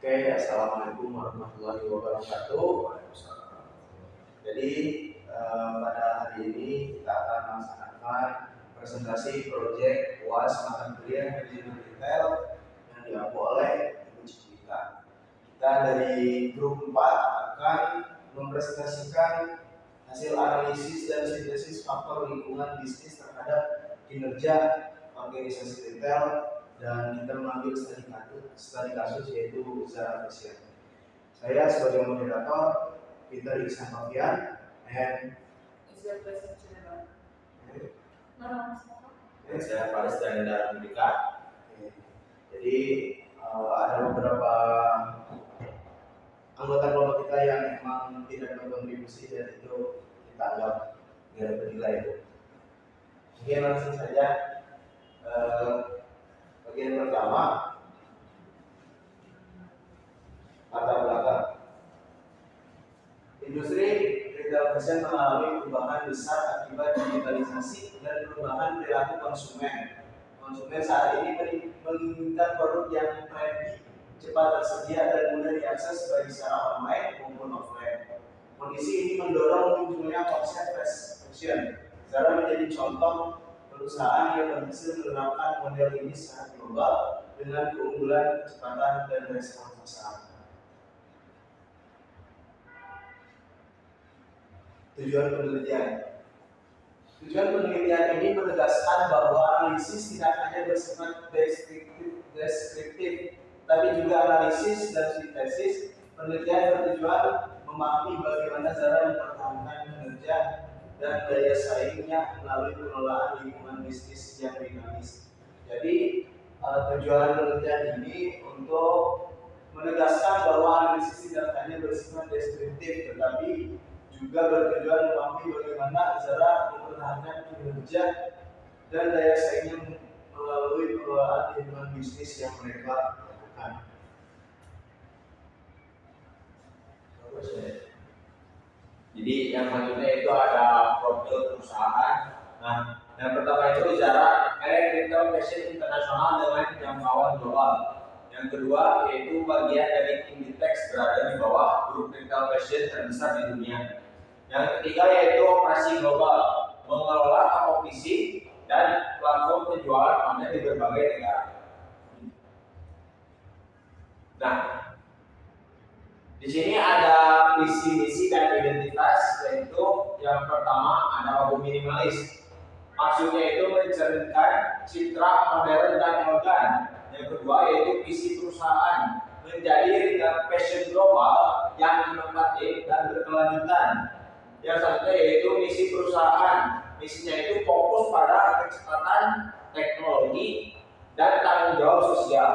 Oke, assalamualaikum warahmatullahi wabarakatuh. Jadi pada hari ini kita akan melaksanakan presentasi proyek UAS mata kuliah manajemen retail yang diampu oleh Ibu Cikita. Kita dari grup 4 akan mempresentasikan hasil analisis dan sintesis faktor lingkungan bisnis terhadap kinerja organisasi retail, dan kita mengambil studi kasus yaitu Zara Fashion. Saya sebagai moderator Peter Iksan Novian, and Saya Faris Daniel Mudika. Jadi ada beberapa anggota kelompok kita yang memang tidak berkontribusi dan itu kita anggap tidak bernilai. Mungkin langsung saja bagian pertama, latar belakang. Industri retail fashion mengalami perubahan besar akibat digitalisasi dan perubahan perilaku konsumen. Konsumen saat ini menginginkan produk yang trendy, cepat tersedia, dan mudah diakses baik secara online maupun offline. Kondisi ini mendorong munculnya konsep fast fashion. Zara menjadi contoh perusahaan yang berhasil menerapkan model ini secara global dengan keunggulan, kecepatan, dan respon pasar. Tujuan penelitian ini menegaskan bahwa analisis tidak hanya bersifat deskriptif, tapi juga analisis dan sintesis. Penelitian bertujuan memahami bagaimana Zara mempertahankan kinerja dan daya saingnya melalui pengelolaan lingkungan bisnis yang dinamis. Jadi tujuan penelitian ini untuk menegaskan bahwa analisis tidak hanya bersifat deskriptif, tetapi juga bertujuan memahami bagaimana Zara mempertahankan kinerja dan daya saingnya melalui pengelolaan lingkungan bisnis yang mereka lakukan. Jadi yang selanjutnya itu ada profil perusahaan. Nah, yang pertama itu Zara Retail Fashion Internasional dengan jangkauan global. Yang kedua yaitu bagian dari Inditex berada di bawah grup retail fashion terbesar di dunia. Yang ketiga yaitu operasi global, mengelola toko fisik dan platform penjualan online di berbagai negara. Nah, di sini ada visi misi dan identitas, yaitu yang pertama ada logo minimalis. Maksudnya itu mencerminkan citra modern dan elegan. Yang kedua yaitu visi perusahaan, menjadi retail fashion global yang inovatif dan berkelanjutan. Yang selanjutnya yaitu misi perusahaan. Misinya itu fokus pada kecepatan teknologi dan tanggung jawab sosial.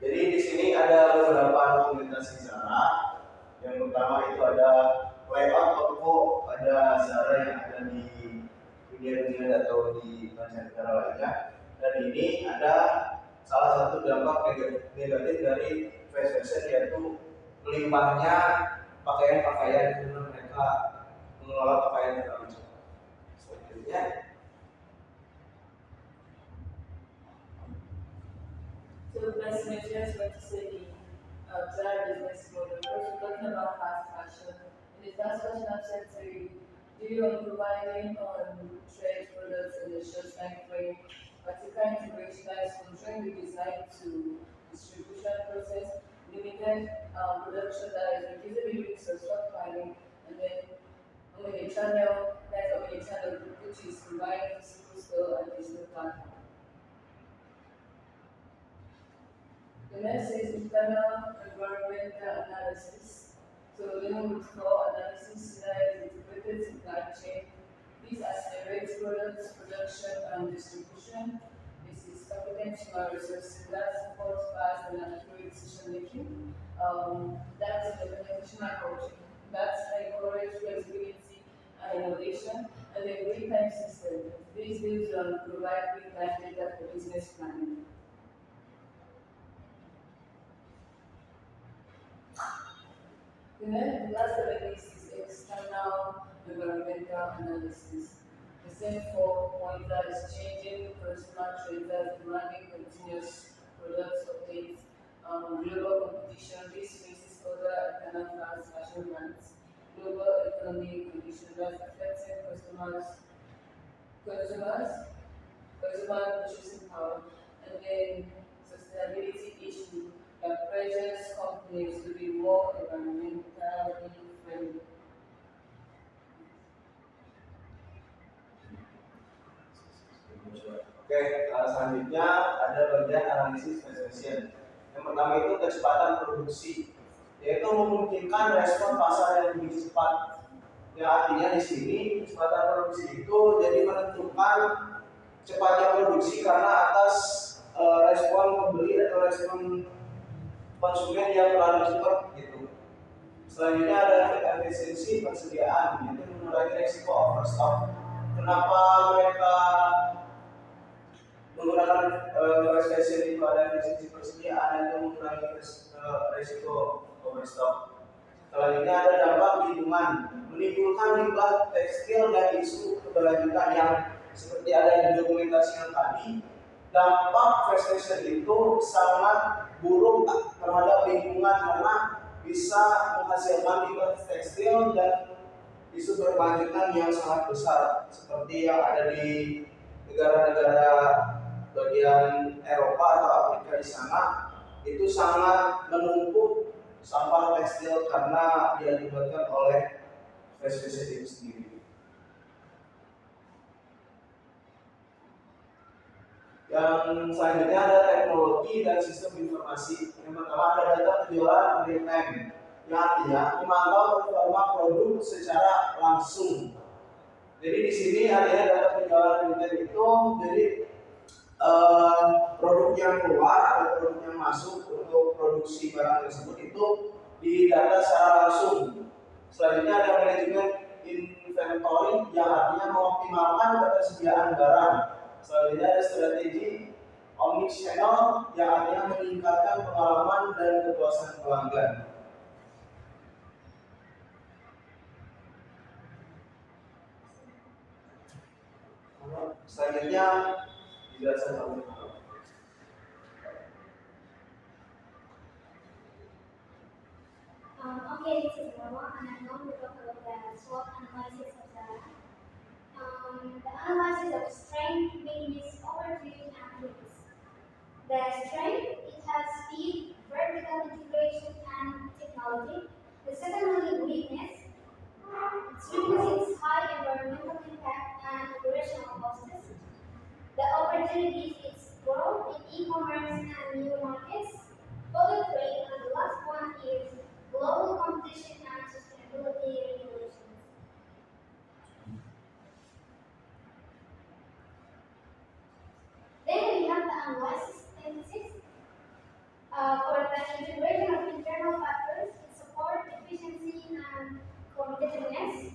Jadi di sini ada beberapa dokumentasi Zara. Yang pertama itu ada layout toko, ada Zara yang ada di dunia atau di mancanegara lainnya. Dan ini ada salah satu dampak negatif dari fast fashion, yaitu melimpahnya pakaian-pakaian karena mereka mengelola pakaian terlalu cepat. Selanjutnya, So the best measure is going to say Zara business model. First, we're talking about fast fashion. In the fast fashion aspect, do you providing on trade products in the short time frame, vertical integration that is controlling the design to distribution process, limited production that is reducing the use of stockpiling, and then omni-channel, that's omni-channel, which is providing physical store and digital platform. The next is internal environmental analysis. So dealing with core analysis that is integrated supply chain. This accelerates products production and distribution. This is competent human resources that supports fast and accurate decision making. That's implementation approach. That's encourage flexibility and innovation. And the real-time system. This builds on provide real-time data for business planning. The last element is external environmental analysis. The same point that is changing consumer trends that demanding continuous product updates, global competition. This faces other international fast fashion brands, global economic conditions that affecting consumers, consumer purchasing power, and then sustainability issue that pressures companies to be more environmentally friendly. Oke, selanjutnya ada bagian analisis fast fashion. Yang pertama itu kecepatan produksi, yaitu memungkinkan respon pasar yang lebih cepat. Yang artinya di sini kecepatan produksi itu jadi menentukan cepatnya produksi karena atas respon pembeli atau respon konsumen yang terlalu cepat gitu. Selanjutnya ada efisiensi persediaan, yaitu mengurangi risiko overstock. Kenapa mereka menggunakan fast fashion itu ada efisiensi persediaan dan mengurangi risiko overstock. Selanjutnya ada dampak lingkungan, menimbulkan limbah tekstil dan isu keberlanjutan yang seperti ada di dokumentasikan tadi. Dampak fast fashion itu sangat buruk terhadap lingkungan karena bisa menghasilkan limbah tekstil dan isu berkelanjutan yang sangat besar seperti yang ada di negara-negara bagian Eropa atau Afrika di sana. Itu sangat menumpuk sampah tekstil karena diakibatkan oleh fast fashion itu sendiri. Yang selanjutnya ada teknologi dan sistem informasi. Yang pertama ada data penjualan real time, yang artinya memantau performa produk secara langsung. Jadi di sini artinya data penjualan real time itu jadi produk yang keluar atau produk yang masuk untuk produksi barang tersebut itu didata secara langsung. Selanjutnya ada manajemen inventory, yang artinya mengoptimalkan ketersediaan barang. Selanjutnya ada strategi omnichannel, yang artinya meningkatkan pengalaman dan kepuasan pelanggan. Selanjutnya dijelaskan oleh Okay, this is Marwa, and I'm going to talk about the SWOT analysis of the analysis of strength, weakness, opportunity, and weakness. The strength, it has speed, vertical integration, and technology. The second one is weakness. Its weakness is high environmental impact and operational costs. The opportunities, its growth in e-commerce and new markets, public trade, and the last one is global competition and sustainability regulations. Then we have the analysis synthesis. For the integration of internal factors, it supports efficiency and competitiveness.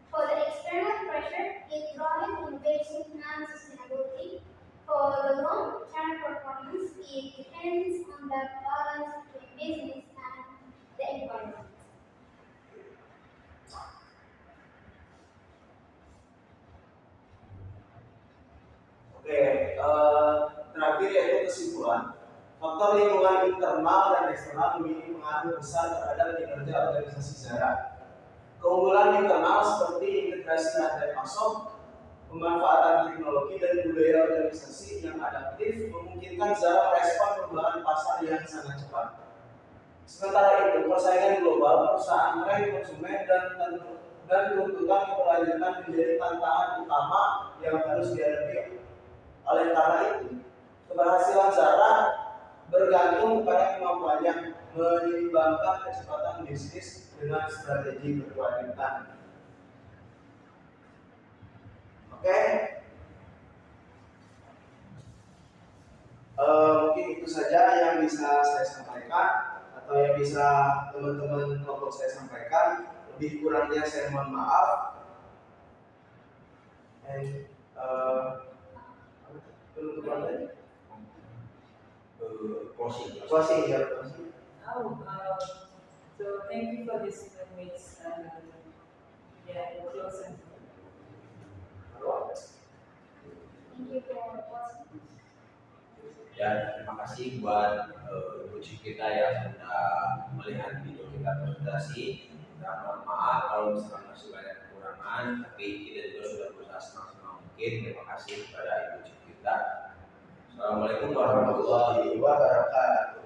For the external pressure, it drives innovation and sustainability. For the long-term performance, it depends on the balance between business and the environment. Oke, terakhir yaitu kesimpulan. Faktor lingkungan internal dan eksternal memiliki pengaruh besar terhadap kinerja organisasi Zara. Keunggulan internal seperti integrasi rantai pasok, pemanfaatan teknologi dan budaya organisasi yang adaptif memungkinkan Zara merespon perubahan pasar yang sangat cepat. Sementara itu, persaingan global, perusahaan tren konsumen dan tuntutan keberlanjutan menjadi tantangan utama yang harus dihadapi. Oleh karena itu, keberhasilan Zara bergantung pada kemampuannya menyeimbangkan kecepatan bisnis dengan strategi berkelanjutan. Oke, mungkin itu saja yang bisa saya sampaikan atau yang bisa teman-teman kelompok saya sampaikan. Lebih kurangnya saya mohon maaf. Penutupan tadi. Closing ya. So thank you for this mix and closing. you for watching. Ya, terima kasih buat ibu Cik kita yang sudah melihat video kita presentasi. Dan mohon maaf kalau misalkan masih banyak kekurangan, tapi kita juga sudah berusaha semaksimal mungkin. Terima kasih kepada ibu Cik kita. Assalamualaikum warahmatullahi wabarakatuh.